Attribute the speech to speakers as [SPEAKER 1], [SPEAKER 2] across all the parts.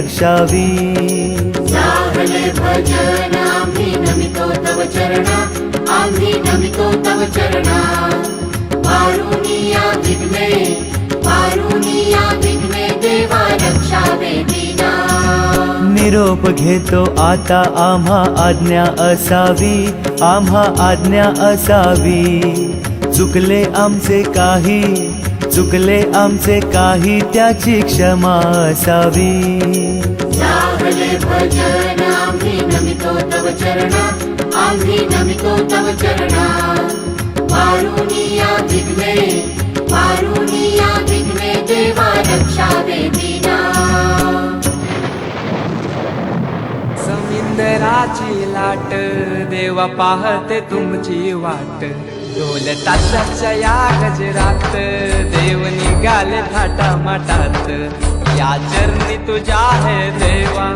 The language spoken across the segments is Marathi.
[SPEAKER 1] रक्षावी
[SPEAKER 2] सागले भजन आम्ही नमितो तव चरणा, आम्ही नमितो तव चरणा। वारुनिया विघ्ने देवा रक्षावे दीना।
[SPEAKER 1] निरोप घेतो आता आम्हा आज्ञा असावी, आम्हा आज्ञा असावी। चुकले आमचे काही त्याची क्षमा असावी।
[SPEAKER 2] सागले भजन आम्ही नमितो तव चरणा, आम्ही नमितो तव चरणा। वारुनिया विघ्ने देवा रक्षावे दीना।
[SPEAKER 3] समिंदराची लाट देवा पाहते तुमची वाट। ढोल ताशाच्या या गजरात देव निघाले थाटा माटात। या चरणी तुझ्या है देवा,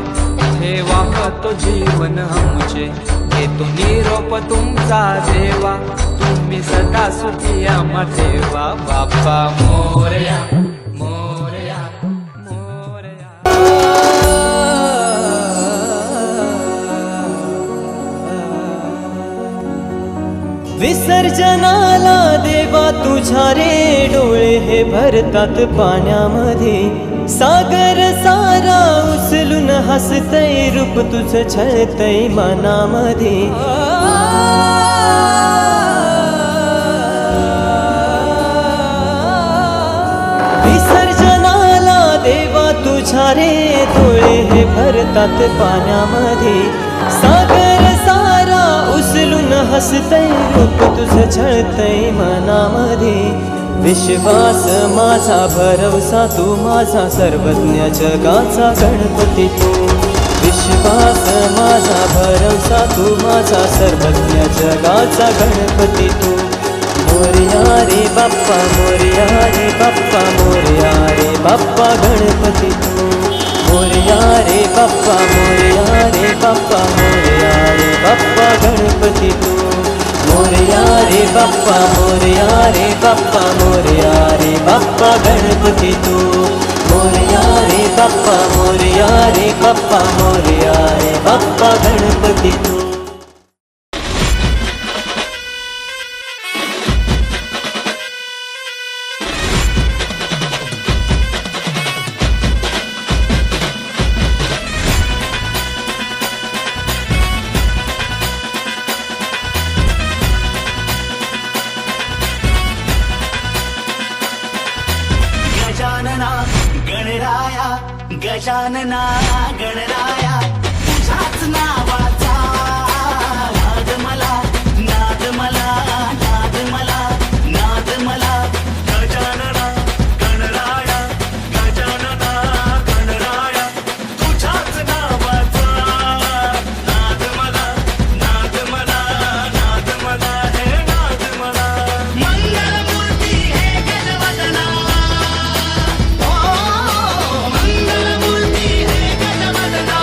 [SPEAKER 3] ठेवा तो जीवन आमचे। घेतो निरोप तुमचा देवा, तुम्ही सदा सुखी आम्हा ठेवा। बाप्पा मोरया मोरया मोरया।
[SPEAKER 1] विसर्जनाला देवा तुझ्या रे डोळे हे भरतात पाण्यामध्ये। सागर सारा उचलून हसतय, रूप तुझं छळतय मनामध्ये। विसर्जनाला देवा तुझ्या रे डोळे हे भरतात पाण्यामध्ये। सागर सारा उचलून हसतय, रूप तुझं छळतय मनामध्ये। विश्वास माझा भरवसा तू माझा, सर्वज्ञ जगाचा गणपती तू। विश्वास माझा भरवसा तू माझा, सर्वज्ञ जगाचा गणपती तू। मोरया रे बाप्पा मोरया रे बाप्पा मोरया रे बाप्पा गणपती तू। मोरया रे बाप्पा मोरया रे बाप्पा मोरया रे बाप्पा गणपती तू। मोरया रे बाप्पा मोरया रे बाप्पा मोरया रे बाप्पा गणपती तू। मोरया रे बाप्पा मोरया रे बाप्पा मोरया रे बाप्पा गणपती तू।
[SPEAKER 4] गजानना गणराया तुझ्याच नावाचा नाद मला नाद मला नाद मला नाद मला। गजानना गणराया गजानना गणराया तुझ्याच नावाचा नाद मला नाद मला नाद मला हे नाद मला। मंगलमूर्ती हे गजवदना, मंगलमूर्ती हे गजवदना,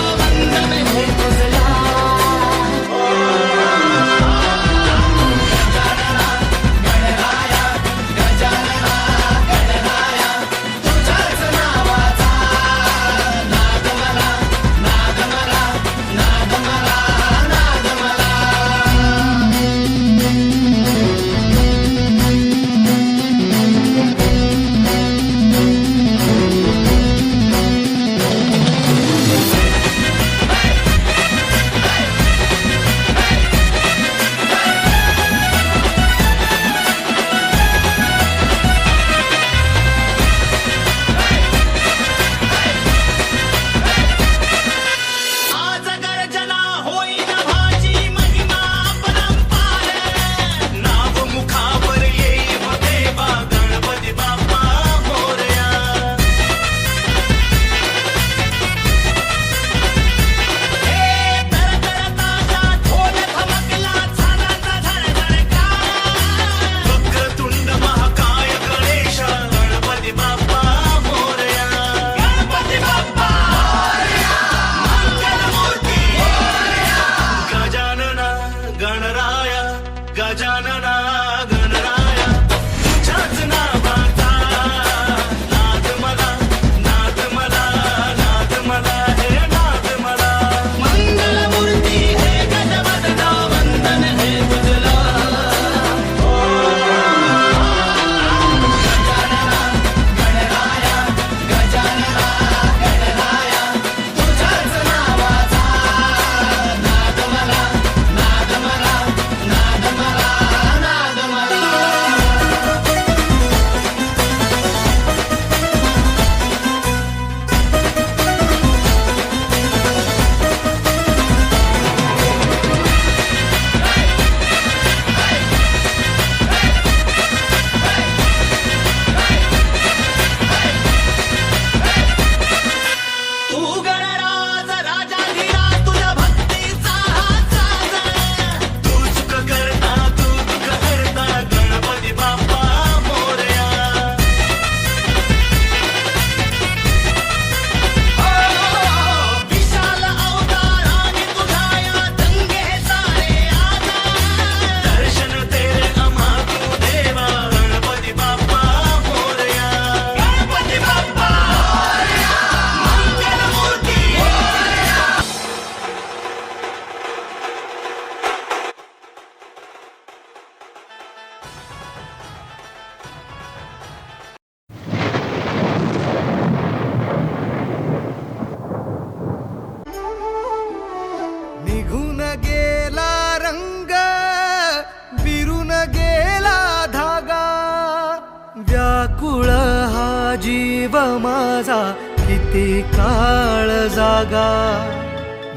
[SPEAKER 5] जीव माझा किती काळ जागा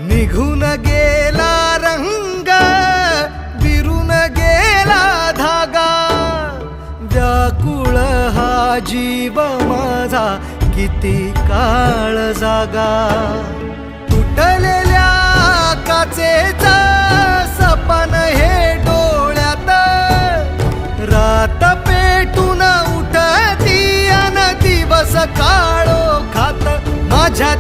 [SPEAKER 5] निघून गेला रंग विरून गेला धागा व्याकुळ हा जीव माझा किती काळ जागा तुटलेल्या काचेचा सपन हे डोळ्यात रात पेटून उठती अन दिवस काळो खात माझ्या